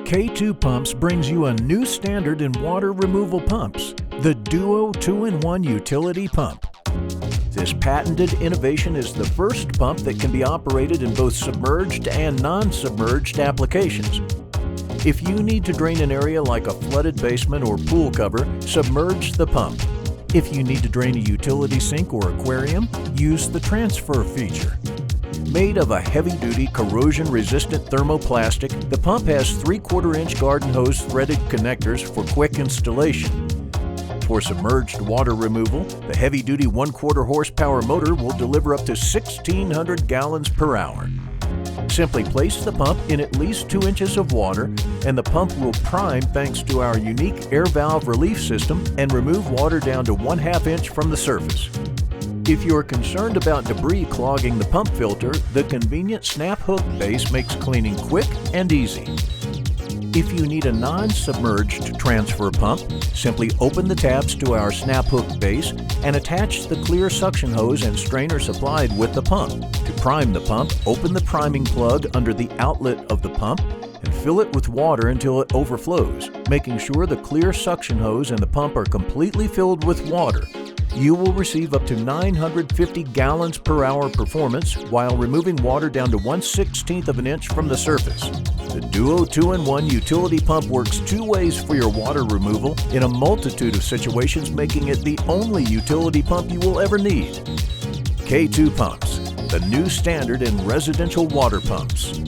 K2 Pumps brings you a new standard in water removal pumps, the Duo 2-in-1 Utility Pump. This patented innovation is the first pump that can be operated in both submerged and non-submerged applications. If you need to drain an area like a flooded basement or pool cover, submerge the pump. If you need to drain a utility sink or aquarium, use the transfer feature. Made of a heavy-duty, corrosion-resistant thermoplastic, the pump has 3/4-inch garden hose threaded connectors for quick installation. For submerged water removal, the heavy-duty 1/4 horsepower motor will deliver up to 1,600 gallons per hour. Simply place the pump in at least 2 inches of water, and the pump will prime thanks to our unique air valve relief system and remove water down to 1/2 inch from the surface. If you're concerned about debris clogging the pump filter, the convenient snap hook base makes cleaning quick and easy. If you need a non-submerged transfer pump, simply open the tabs to our snap hook base and attach the clear suction hose and strainer supplied with the pump. To prime the pump, open the priming plug under the outlet of the pump and fill it with water until it overflows, making sure the clear suction hose and the pump are completely filled with water. You will receive up to 950 gallons per hour performance while removing water down to 1/16 of an inch from the surface. The Duo 2-in-1 Utility Pump works 2 ways for your water removal in a multitude of situations, making it the only utility pump you will ever need. K2 Pumps, the new standard in residential water pumps.